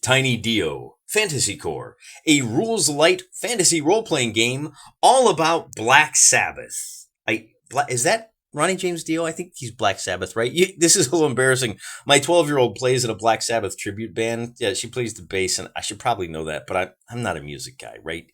Tiny D10 Fantasy Core, a rules-lite fantasy role-playing game all about Black Sabbath. Is that Ronnie James Dio? I think he's Black Sabbath, right? This is a little embarrassing. My 12-year-old plays in a Black Sabbath tribute band. Yeah, she plays the bass, and I should probably know that, but I'm not a music guy, right?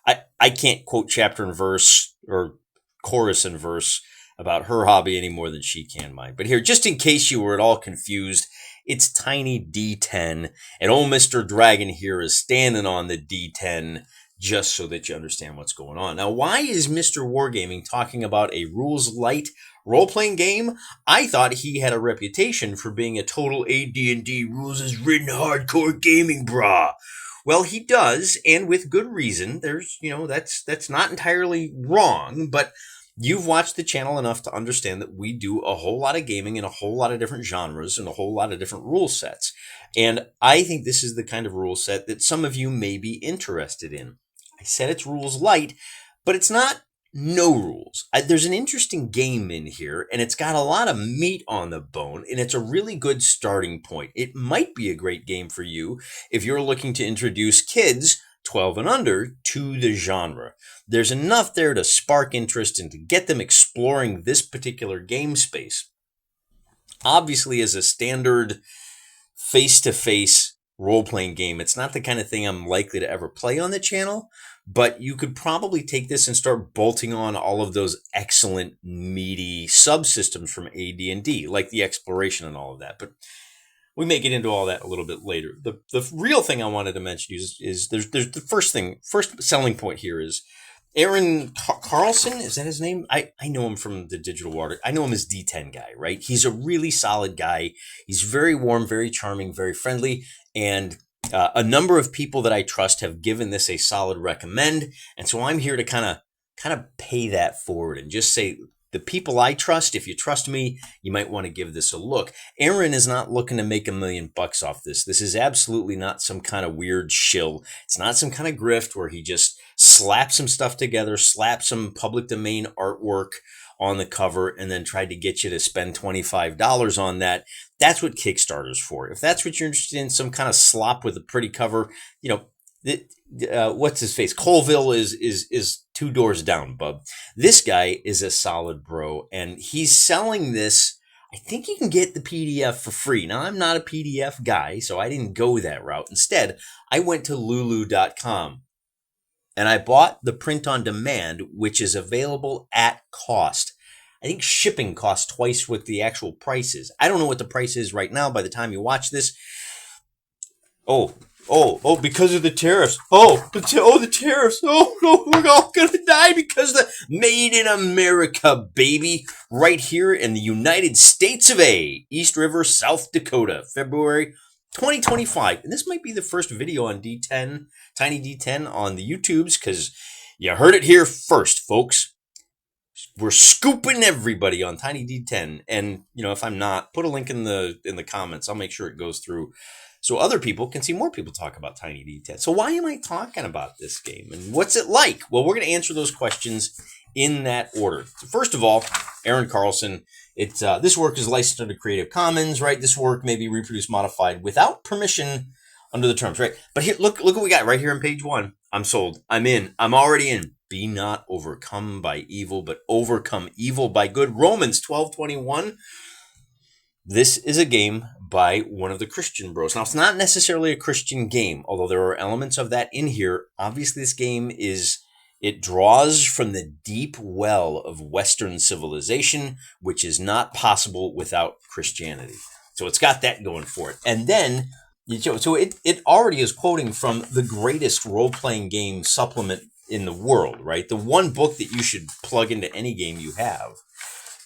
I can't quote chapter and verse or chorus and verse about her hobby any more than she can mine. But here, just in case you were at all confused, it's Tiny D10, and old Mr. Dragon here is standing on the D10 just so that you understand what's going on. Now, why is Mr. Wargaming talking about a rules-lite role-playing game? I thought he had a reputation for being a total AD&D rules-is-written hardcore gaming brah. Well, he does, and with good reason. There's, that's not entirely wrong, but you've watched the channel enough to understand that we do a whole lot of gaming in a whole lot of different genres and a whole lot of different rule sets. And I think this is the kind of rule set that some of you may be interested in. I said it's rules light, but it's not no rules. There's an interesting game in here, and it's got a lot of meat on the bone, and it's a really good starting point. It might be a great game for you if you're looking to introduce kids 12 and under to the genre. There's enough there to spark interest and to get them exploring this particular game space. Obviously, as a standard face-to-face role-playing game, it's not the kind of thing I'm likely to ever play on the channel, but you could probably take this and start bolting on all of those excellent, meaty subsystems from AD&D, like the exploration and all of that. But we may get into all that a little bit later. The real thing I wanted to mention is there's the first selling point here is Aaron Carlson. Is that his name? I know him from the Digital Water. I know him as D10 guy, right? He's a really solid guy. He's very warm, very charming, very friendly. And a number of people that I trust have given this a solid recommend. And so I'm here to kind of pay that forward and just say, the people I trust, if you trust me, you might want to give this a look. Aaron is not looking to make $1 million off this. This is absolutely not some kind of weird shill. It's not some kind of grift where he just slapped some stuff together, slapped some public domain artwork on the cover, and then tried to get you to spend $25 on that. That's what Kickstarter's for. If that's what you're interested in, some kind of slop with a pretty cover, what's his face? Colville is 2 doors down, bub. This guy is a solid bro, and he's selling this. I think you can get the PDF for free. Now, I'm not a PDF guy, so I didn't go that route. Instead, I went to lulu.com, and I bought the print on demand, which is available at cost. I think shipping costs twice what the actual price is. I don't know what the price is right now by the time you watch this. Oh, because of the tariffs. The tariffs. Oh, no, we're all going to die because of the Made in America, baby. Right here in the United States of A, East River, South Dakota, February 2025. And this might be the first video on D10, Tiny D10 on the YouTubes, because you heard it here first, folks. We're scooping everybody on Tiny D10. And, if I'm not, put a link in the comments. I'll make sure it goes through, so other people can see more people talk about Tiny D10. So why am I talking about this game? And what's it like? Well, we're going to answer those questions in that order. So first of all, Aaron Carlson, this work is licensed under Creative Commons, right? This work may be reproduced, modified without permission under the terms, right? But here, look what we got right here on page 1. I'm sold. I'm in. I'm already in. Be not overcome by evil, but overcome evil by good. Romans 12:21. This is a game by one of the Christian bros. Now, it's not necessarily a Christian game, although there are elements of that in here. Obviously, this game it draws from the deep well of Western civilization, which is not possible without Christianity. So it's got that going for it. And then, so it already is quoting from the greatest role-playing game supplement in the world, right? The one book that you should plug into any game you have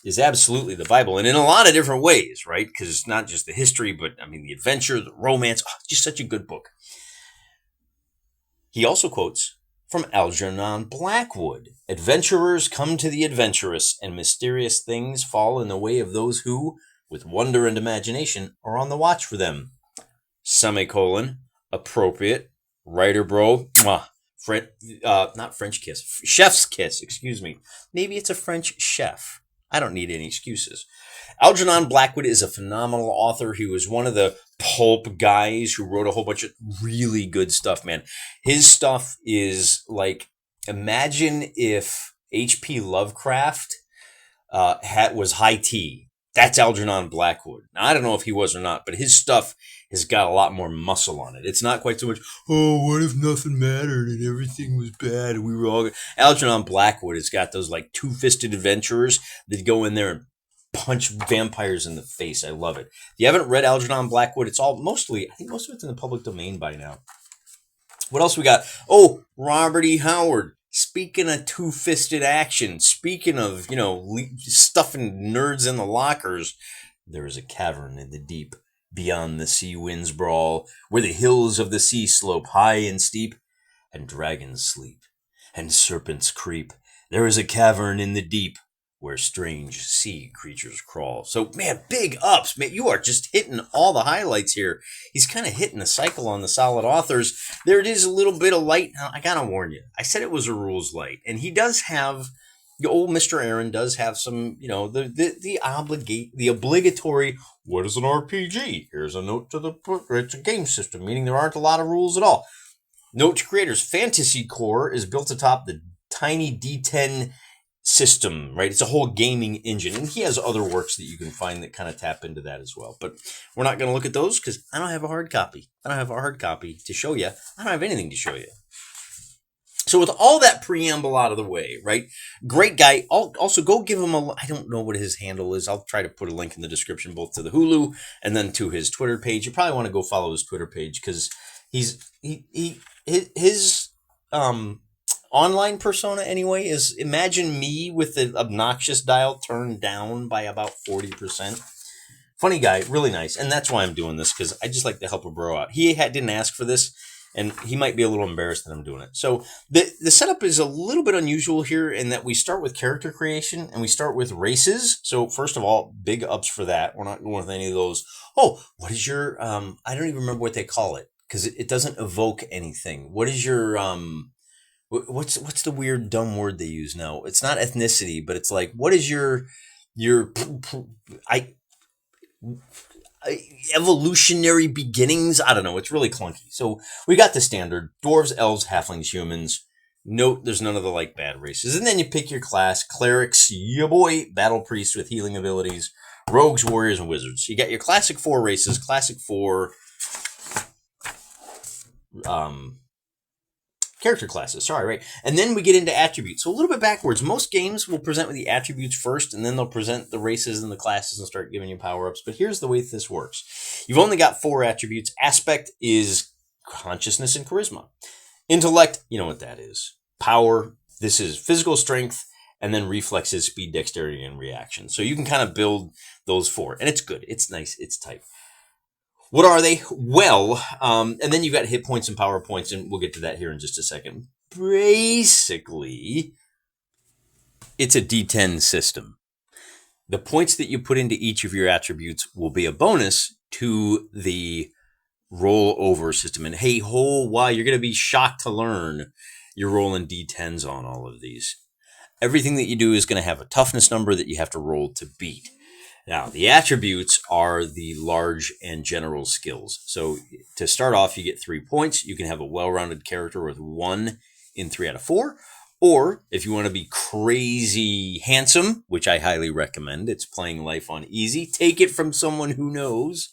is absolutely the Bible, and in a lot of different ways, right? Because it's not just the history, but the adventure, the romance. Just such a good book. He also quotes from Algernon Blackwood. Adventurers come to the adventurous, and mysterious things fall in the way of those who, with wonder and imagination, are on the watch for them. Semicolon, appropriate, writer bro, not French kiss, chef's kiss, excuse me. Maybe it's a French chef. I don't need any excuses. Algernon Blackwood is a phenomenal author. He was one of the pulp guys who wrote a whole bunch of really good stuff, man. His stuff is like, imagine if H.P. Lovecraft was high tea. That's Algernon Blackwood. Now, I don't know if he was or not, but his stuff has got a lot more muscle on it. It's not quite so much, oh, what if nothing mattered and everything was bad and we were all good. Algernon Blackwood has got those like two-fisted adventurers that go in there and punch vampires in the face. I love it. If you haven't read Algernon Blackwood, it's all mostly, I think most of it's in the public domain by now. What else we got? Oh, Robert E. Howard. Speaking of two-fisted action, speaking of, stuffing nerds in the lockers, there is a cavern in the deep, beyond the sea winds brawl, where the hills of the sea slope high and steep, and dragons sleep, and serpents creep. There is a cavern in the deep, where strange sea creatures crawl. So, man, big ups. Man, you are just hitting all the highlights here. He's kind of hitting the cycle on the solid authors. There it is, a little bit of light. Now, I gotta warn you. I said it was a rules-lite. And he does have, the old Mr. Aaron does have some, the obligatory, what is an RPG? Here's a note to the book. It's a game system, meaning there aren't a lot of rules at all. Note to creators, Fantasy Core is built atop the Tiny D10 system, right? It's a whole gaming engine, and he has other works that you can find that kind of tap into that as well. But we're not going to look at those because I don't have a hard copy. I don't have a hard copy to show you. I don't have anything to show you. So with all that preamble out of the way, right? Great guy. Also, go give him I don't know what his handle is. I'll try to put a link in the description, both to the Hulu and then to his Twitter page. You probably want to go follow his Twitter page because his online persona anyway is, imagine me with the obnoxious dial turned down by about 40%. Funny guy, really nice. And that's why I'm doing this, because I just like to help a bro out. He didn't ask for this, and he might be a little embarrassed that I'm doing it. So the setup is a little bit unusual here in that we start with character creation and we start with races. So first of all, big ups for that. We're not going with any of those. Oh, what is your, I don't even remember what they call it because it doesn't evoke anything. What is your, what's the weird dumb word they use now? It's not ethnicity, but it's like, what is your evolutionary beginnings? I don't know. It's really clunky. So we got the standard dwarves, elves, halflings, humans. Note there's none of the like bad races. And then you pick your class: clerics, ya boy, battle priests with healing abilities, rogues, warriors, and wizards. You got your classic 4 races, classic 4 character classes, sorry, right? And then we get into attributes. So a little bit backwards. Most games will present with the attributes first, and then they'll present the races and the classes and start giving you power-ups. But here's the way this works. You've only got 4 attributes. Aspect is consciousness and charisma. Intellect, you know what that is. Power, this is physical strength, and then reflexes, speed, dexterity, and reaction. So you can kind of build those 4. And it's good. It's nice. It's tight. What are they? Well, and then you've got hit points and power points, and we'll get to that here in just a second. Basically, it's a D10 system. The points that you put into each of your attributes will be a bonus to the rollover system. And hey ho, wow, you're going to be shocked to learn you're rolling D10s on all of these. Everything that you do is going to have a toughness number that you have to roll to beat. Now, the attributes are the large and general skills. So to start off, you get 3 points. You can have a well-rounded character with 1 in 3 out of 4. Or if you want to be crazy handsome, which I highly recommend, it's playing life on easy. Take it from someone who knows.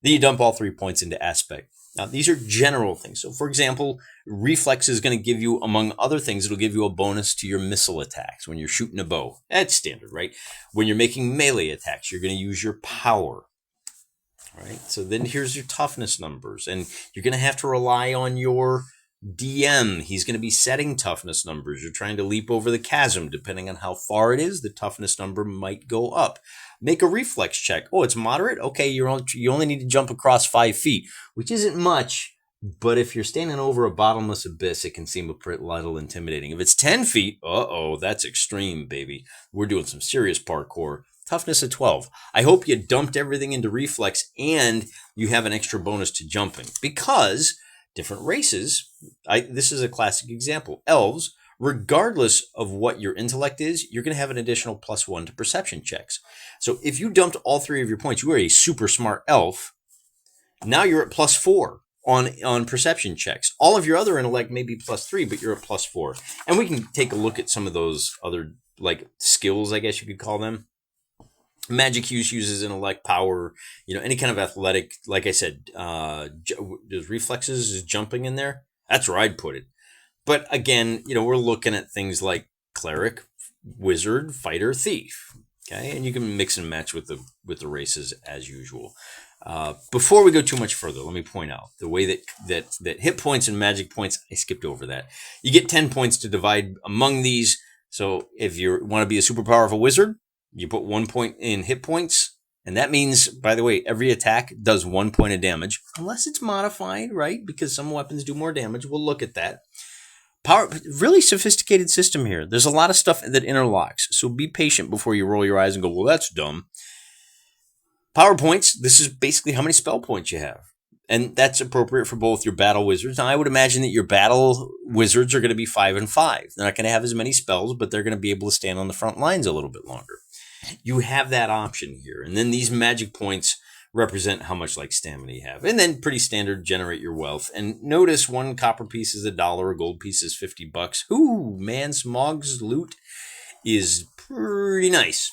Then you dump all 3 points into aspect. Now, these are general things. So, for example, reflex is going to give you, among other things, it'll give you a bonus to your missile attacks when you're shooting a bow. That's standard, right? When you're making melee attacks, you're going to use your power, right? So then here's your toughness numbers, and you're going to have to rely on your DM. He's going to be setting toughness numbers. You're trying to leap over the chasm. Depending on how far it is, the toughness number might go up. Make a reflex check. Oh, it's moderate? Okay, you only need to jump across 5 feet, which isn't much, but if you're standing over a bottomless abyss, it can seem a little intimidating. If it's 10 feet, that's extreme, baby. We're doing some serious parkour. Toughness of 12. I hope you dumped everything into reflex and you have an extra bonus to jumping, because different races, this is a classic example. Elves, regardless of what your intellect is, you're going to have an additional +1 to perception checks. So if you dumped all 3 of your points, you are a super smart elf. Now you're at +4 on perception checks. All of your other intellect may be +3, but you're at +4. And we can take a look at some of those other like skills, I guess you could call them. Magic use uses intellect, power, any kind of athletic. Like I said, there's reflexes, is jumping in there. That's where I'd put it. But again, we're looking at things like cleric, wizard, fighter, thief. Okay, and you can mix and match with the races as usual. Before we go too much further, let me point out the way that hit points and magic points. I skipped over that. You get 10 points to divide among these. So if you want to be a super powerful wizard, you put 1 point in hit points. And that means, by the way, every attack does 1 point of damage, unless it's modified, right? Because some weapons do more damage. We'll look at that. Really sophisticated system here. There's a lot of stuff that interlocks. So be patient before you roll your eyes and go, well, that's dumb. Power points, this is basically how many spell points you have. And that's appropriate for both your battle wizards. Now, I would imagine that your battle wizards are going to be 5 and 5. They're not going to have as many spells, but they're going to be able to stand on the front lines a little bit longer. You have that option here. And then these magic points represent how much like stamina you have. And then pretty standard, generate your wealth. And notice 1 copper piece is $1, a gold piece is $50. Ooh, man, Smog's loot is pretty nice.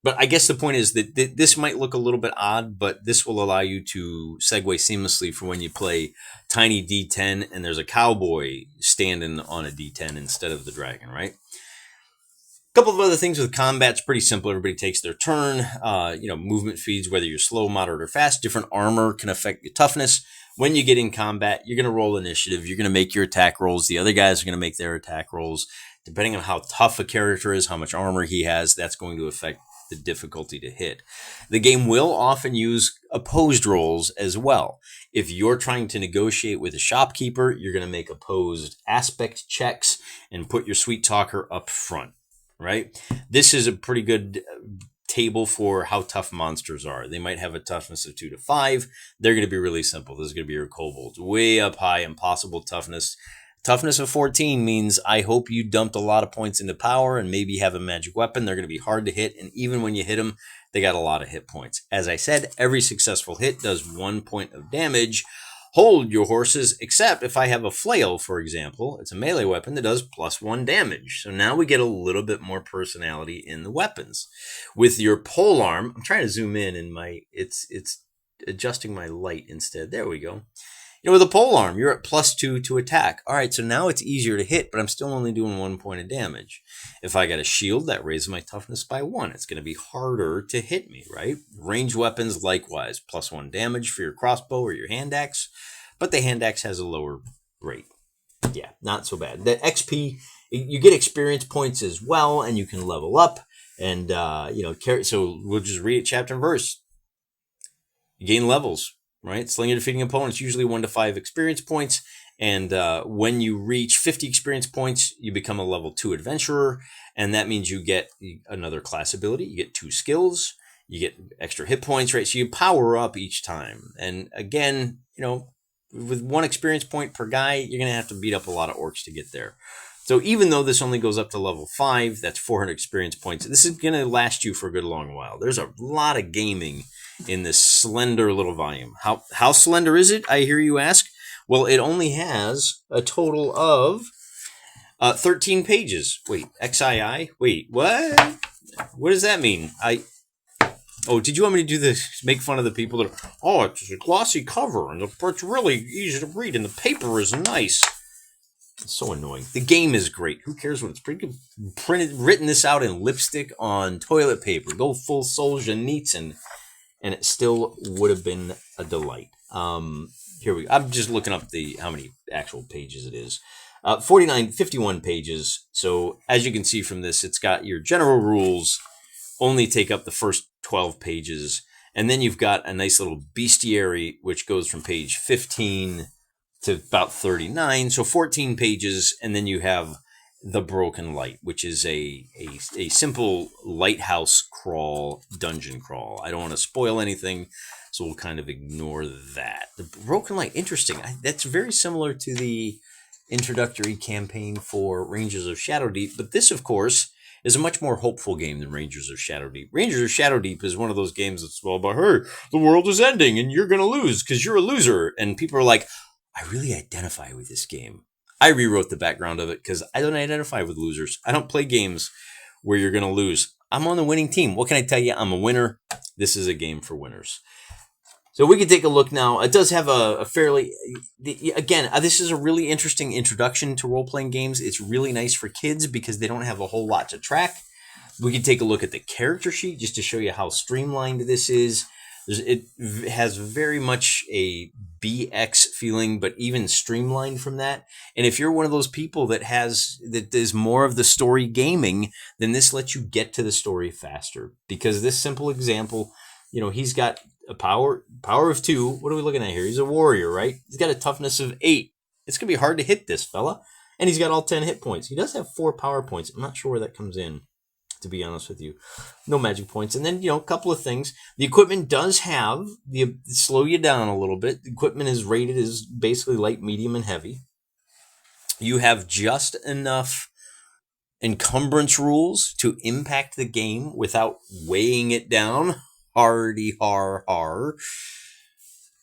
But I guess the point is that this might look a little bit odd, but this will allow you to segue seamlessly for when you play Tiny D10 and there's a cowboy standing on a D10 instead of the dragon, right? A couple of other things with combat's pretty simple. Everybody takes their turn. Movement feeds, whether you're slow, moderate, or fast. Different armor can affect your toughness. When you get in combat, you're going to roll initiative. You're going to make your attack rolls. The other guys are going to make their attack rolls. Depending on how tough a character is, how much armor he has, that's going to affect the difficulty to hit. The game will often use opposed rolls as well. If you're trying to negotiate with a shopkeeper, you're going to make opposed aspect checks and put your sweet talker up front, right? This is a pretty good table for how tough monsters are. They might have a toughness of 2 to 5. They're going to be really simple. This is going to be your kobolds. Way up high, impossible toughness. Toughness of 14 means I hope you dumped a lot of points into power and maybe have a magic weapon. They're going to be hard to hit, and even when you hit them, they got a lot of hit points. As I said, every successful hit does 1 point of damage. Hold your horses, except if I have a flail, for example. It's a melee weapon that does +1 damage. So now we get a little bit more personality in the weapons. With your polearm, I'm trying to zoom in, and it's adjusting my light instead. There we go. With a polearm, you're at +2 to attack. All right, so now it's easier to hit, but I'm still only doing 1 point of damage. If I got a shield, that raises my toughness by 1. It's going to be harder to hit me, right? Ranged weapons, likewise, +1 damage for your crossbow or your hand axe, but the hand axe has a lower rate. Yeah, not so bad. The XP, you get experience points as well, and you can level up. And, so we'll just read it chapter and verse. You gain levels. Right, slinging and defeating opponents, usually 1 to 5 experience points. And when you reach 50 experience points, you become a level 2 adventurer. And that means you get another class ability. You get 2 skills. You get extra hit points, right? So you power up each time. And again, with 1 experience point per guy, you're going to have to beat up a lot of orcs to get there. So even though this only goes up to level 5, that's 400 experience points. This is going to last you for a good long while. There's a lot of gaming in this slender little volume. How slender is it, I hear you ask? Well, it only has a total of 13 pages. Wait, XII? Wait, what? What does that mean? Did you want me to do this? Make fun of the people that it's a glossy cover and it's really easy to read and the paper is nice. It's so annoying. The game is great. Who cares what it's pretty good? Written this out in lipstick on toilet paper. Go full Solzhenitsyn. And it still would have been a delight. Here we go. I'm just looking up how many actual pages it is. 51 pages. So as you can see from this, it's got your general rules only take up the first 12 pages. And then you've got a nice little beastiary, which goes from page 15 to about 39. So 14 pages. And then you have the Broken Light, which is a simple lighthouse crawl, dungeon crawl. I don't want to spoil anything, so we'll kind of ignore that. The Broken Light, interesting. That's very similar to the introductory campaign for Rangers of Shadowdeep, but this, of course, is a much more hopeful game than Rangers of Shadow Deep. Rangers of Shadow Deep is one of those games that's all about, hey, the world is ending and you're going to lose because you're a loser. And people are like, I really identify with this game. I rewrote the background of it because I don't identify with losers. I don't play games where you're going to lose. I'm on the winning team. What can I tell you? I'm a winner. This is a game for winners. So we can take a look now. It does have a fairly, again, this is a really interesting introduction to role-playing games. It's really nice for kids because they don't have a whole lot to track. We can take a look at the character sheet just to show you how streamlined this is. It has very much a BX feeling, but even streamlined from that. And if you're one of those people that is more of the story gaming, then this lets you get to the story faster. Because this simple example, he's got a power of 2. What are we looking at here? He's a warrior, right? He's got a toughness of 8. It's going to be hard to hit this fella. And he's got all 10 hit points. He does have 4 power points. I'm not sure where that comes in, to be honest with you. No magic points. And then, a couple of things. The equipment does have slow you down a little bit. The equipment is rated as basically light, medium, and heavy. You have just enough encumbrance rules to impact the game without weighing it down. Hardy har har.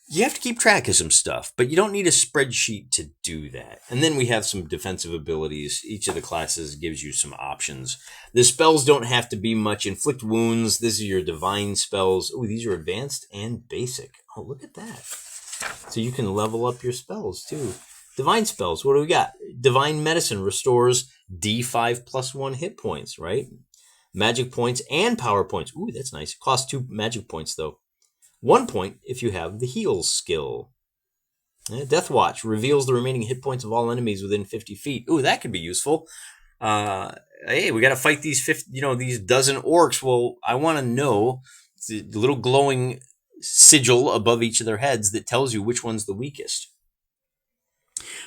You have to keep track of some stuff, but you don't need a spreadsheet to do that. And then we have some defensive abilities. Each of the classes gives you some options. The spells don't have to be much. Inflict wounds. This is your divine spells. Oh, these are advanced and basic. Oh, look at that. So you can level up your spells too. Divine spells. What do we got? Divine medicine restores D5 plus 1 hit points, right? Magic points and power points. Ooh, that's nice. It costs 2 magic points, though. 1 point if you have the heals skill. Death Watch reveals the remaining hit points of all enemies within 50 feet. Ooh, that could be useful. Hey, we got to fight these these dozen orcs. Well, I want to know the little glowing sigil above each of their heads that tells you which one's the weakest.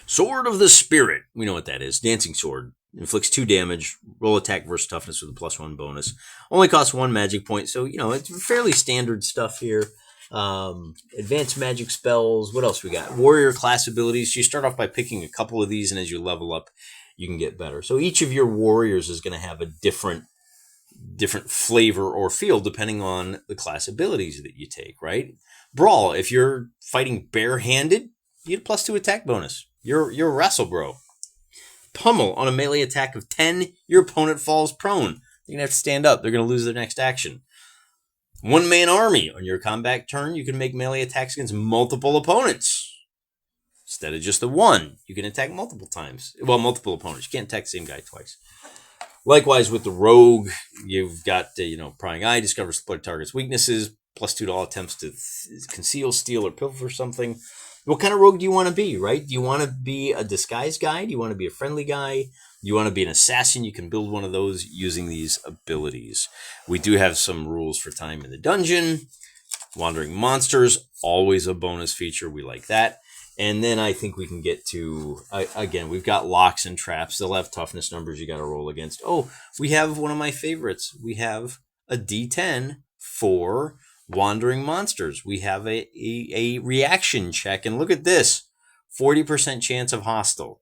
Sword of the Spirit. We know what that is. Dancing sword. Inflicts 2 damage. Roll attack versus toughness with a +1 bonus. Only costs 1 magic point. So, it's fairly standard stuff here. Advanced magic spells. What else we got? Warrior class abilities. So you start off by picking a couple of these, and as you level up, you can get better. So each of your warriors is going to have a different flavor or feel depending on the class abilities that you take, right? Brawl. If you're fighting barehanded, you get a +2 attack bonus. You're a wrestle bro. Pummel. On a melee attack of 10, your opponent falls prone. They're going to have to stand up. They're going to lose their next action. One-man army. On your combat turn, you can make melee attacks against multiple opponents. Instead of just the one, you can attack multiple times. Well, multiple opponents. You can't attack the same guy twice. Likewise, with the rogue, you've got, prying eye, discovers the target's weaknesses, +2 to all attempts to conceal, steal, or pilfer something. What kind of rogue do you want to be, right? Do you want to be a disguise guy? Do you want to be a friendly guy? Do you want to be an assassin? You can build one of those using these abilities. We do have some rules for time in the dungeon. Wandering monsters, always a bonus feature. We like that. And then I think we can get to, again, we've got locks and traps. They'll have toughness numbers you got to roll against. Oh, we have one of my favorites. We have a D10 for wandering monsters. We have a reaction check, and look at this, 40% chance of hostile.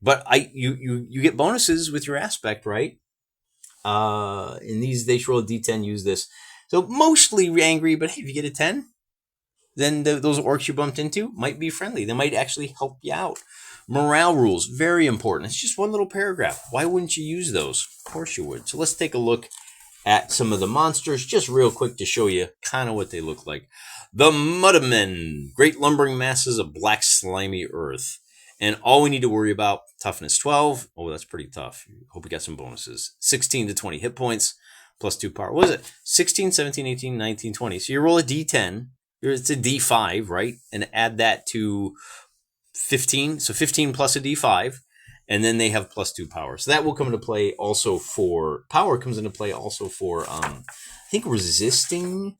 But you get bonuses with your aspect, right? In these, they roll a D10, use this. So mostly angry, but hey, if you get a 10, then those orcs you bumped into might be friendly. They might actually help you out. Morale rules, very important. It's just one little paragraph. Why wouldn't you use those? Of course you would. So let's take a look at some of the monsters, just real quick to show you kind of what they look like. The Mudmen, great lumbering masses of black slimy earth. And all we need to worry about, toughness 12. Oh, that's pretty tough. Hope we got some bonuses. 16 to 20 hit points, +2 power. What is it? 16, 17, 18, 19, 20. So you roll a D10. It's a D5, right? And add that to 15. So 15 plus a D5. And then they have +2 power. So that will come into play also for, power comes into play also for, I think, resisting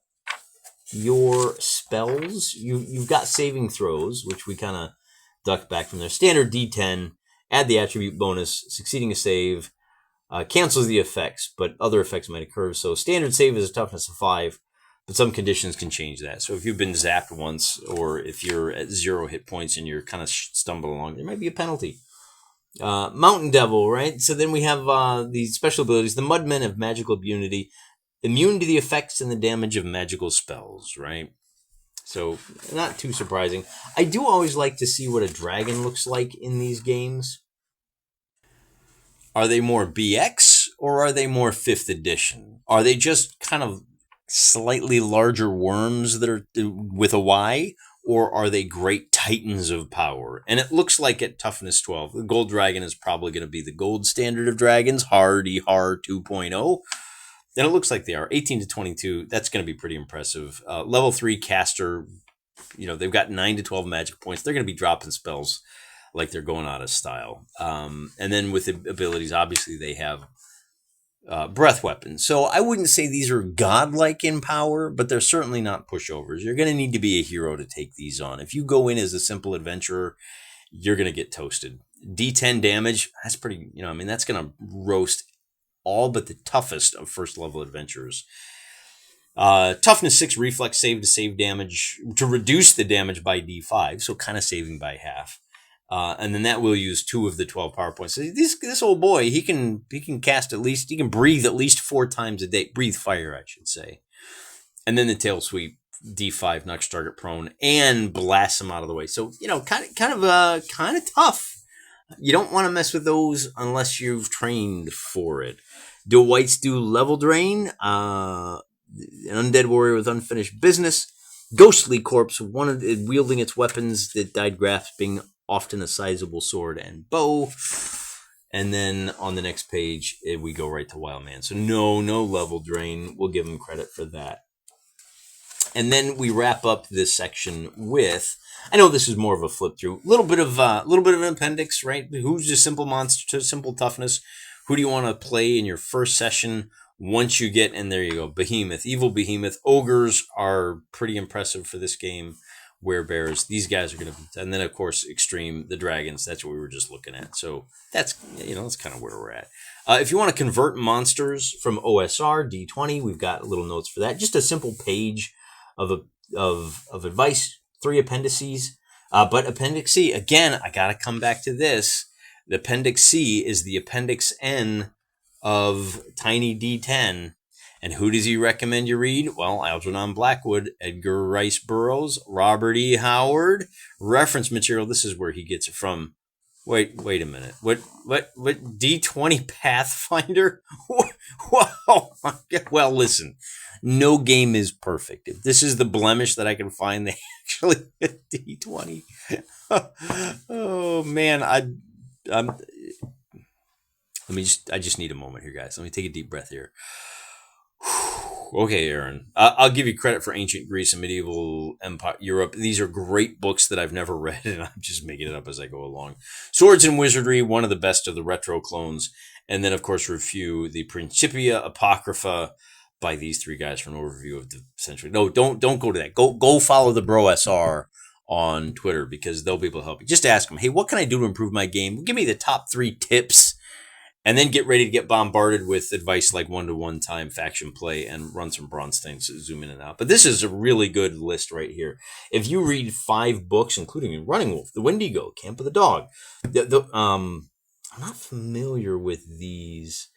your spells. You've got saving throws, which we kind of ducked back from there. Standard D10, add the attribute bonus, succeeding a save, cancels the effects, but other effects might occur. So standard save is a toughness of 5, but some conditions can change that. So if you've been zapped once, or if you're at 0 hit points and you're kind of stumbling along, there might be a penalty. Mountain Devil, right? So then we have these special abilities. The Mudmen have magical immunity, immune to the effects and the damage of magical spells, right? So not too surprising. I do always like to see what a dragon looks like in these games. Are they more BX or are they more 5th edition? Are they just kind of slightly larger worms that are with a Y? Or are they great titans of power? And it looks like at toughness 12, the gold dragon is probably going to be the gold standard of dragons, hardy har 2.0. And it looks like they are 18 to 22. That's going to be pretty impressive. Level 3 caster, they've got 9 to 12 magic points. They're going to be dropping spells like they're going out of style. And then with the abilities, obviously they have breath weapons. So I wouldn't say these are godlike in power, but they're certainly not pushovers. You're going to need to be a hero to take these on. If you go in as a simple adventurer, you're going to get toasted. D10 damage, that's pretty, that's going to roast all but the toughest of first level adventurers. Toughness 6 reflex save to save damage, to reduce the damage by D5, so kind of saving by half. And then that will use 2 of the 12 power points. So this old boy, he can breathe at least 4 times a day. Breathe fire, I should say. And then the tail sweep, D5 knocks target prone and blasts him out of the way. So kind of tough. You don't want to mess with those unless you've trained for it. Do whites do level drain? An undead warrior with unfinished business. Ghostly corpse, one of it wielding its weapons that died grasping often a sizable sword and bow. And then on the next page, we go right to Wild Man. So no level drain. We'll give him credit for that. And then we wrap up this section with, I know this is more of a flip through, a little bit of an appendix, right? Who's the simple monster, simple toughness? Who do you want to play in your first session? Once you get, and there you go, Behemoth, evil Behemoth. Ogres are pretty impressive for this game. Werebears, these guys are going to be, and then of course Extreme, the dragons. That's what we were just looking at. So that's kind of where we're at. If you want to convert monsters from OSR D20, we've got little notes for that. Just a simple page of advice, 3 appendices. But Appendix C, again, I got to come back to this. The Appendix C is the Appendix N of Tiny D10. And who does he recommend you read? Well, Algernon Blackwood, Edgar Rice Burroughs, Robert E. Howard. Reference material, this is where he gets it from. Wait a minute. What D20 Pathfinder? Wow. Well, listen. No game is perfect. If this is the blemish that I can find, they actually hit D20. Oh man, I just need a moment here, guys. Let me take a deep breath here. Okay, Aaron. I'll give you credit for Ancient Greece and Medieval Empire Europe. These are great books that I've never read, and I'm just making it up as I go along. Swords and Wizardry, one of the best of the retro clones. And then, of course, review the Principia Apocrypha by these 3 guys for an overview of the century. No, don't go to that. Go follow the Bro SR on Twitter because they'll be able to help you. Just ask them, hey, what can I do to improve my game? Give me the top 3 tips. And then get ready to get bombarded with advice like 1-to-1 time, faction play, and run some bronze things, zoom in and out. But this is a really good list right here. If you read 5 books, including Running Wolf, The Wendigo, Camp of the Dog, I'm not familiar with these.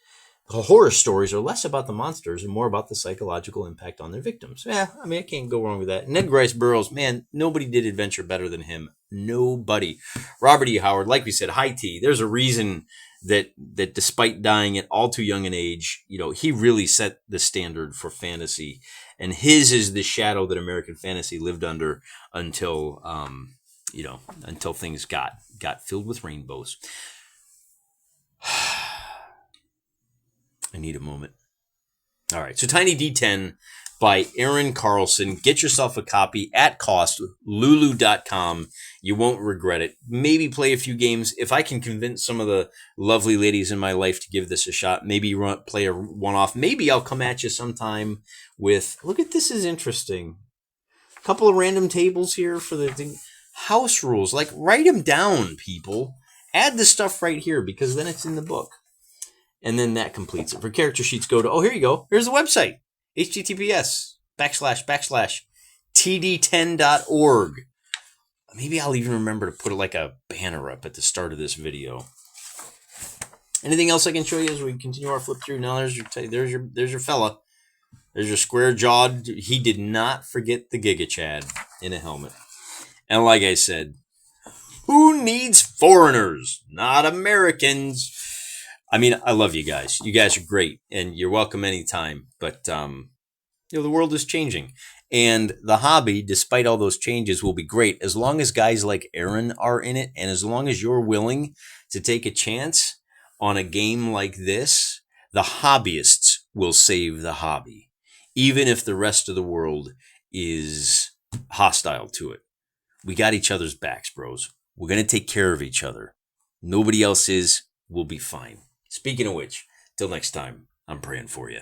The horror stories are less about the monsters and more about the psychological impact on their victims. Yeah, I can't go wrong with that. Ned Rice Burroughs, man, nobody did adventure better than him. Nobody. Robert E. Howard, like we said, high tea. There's a reason that despite dying at all too young an age, he really set the standard for fantasy, and his is the shadow that American fantasy lived under until things got filled with rainbows. I need a moment. All right, so Tiny D10 by Aaron Carlson. Get yourself a copy at cost, lulu.com. You won't regret it. Maybe play a few games. If I can convince some of the lovely ladies in my life to give this a shot, maybe play a one-off. Maybe I'll come at you sometime with, look at this, is interesting. A couple of random tables here for the thing. House rules. Like, write them down, people. Add the stuff right here because then it's in the book. And then that completes it. For character sheets, go to, here you go. Here's the website. https://td10.org. Maybe I'll even remember to put like a banner up at the start of this video. Anything else I can show you as we continue our flip through? No, there's your fella. There's your square jawed. He did not forget the Giga Chad in a helmet. And like I said, who needs foreigners? Not Americans. I mean, I love you guys. You guys are great, and you're welcome anytime. But the world is changing, and the hobby, despite all those changes, will be great as long as guys like Aaron are in it, and as long as you're willing to take a chance on a game like this. The hobbyists will save the hobby, even if the rest of the world is hostile to it. We got each other's backs, bros. We're going to take care of each other. Nobody else is. We'll be fine. Speaking of which, till next time, I'm praying for you.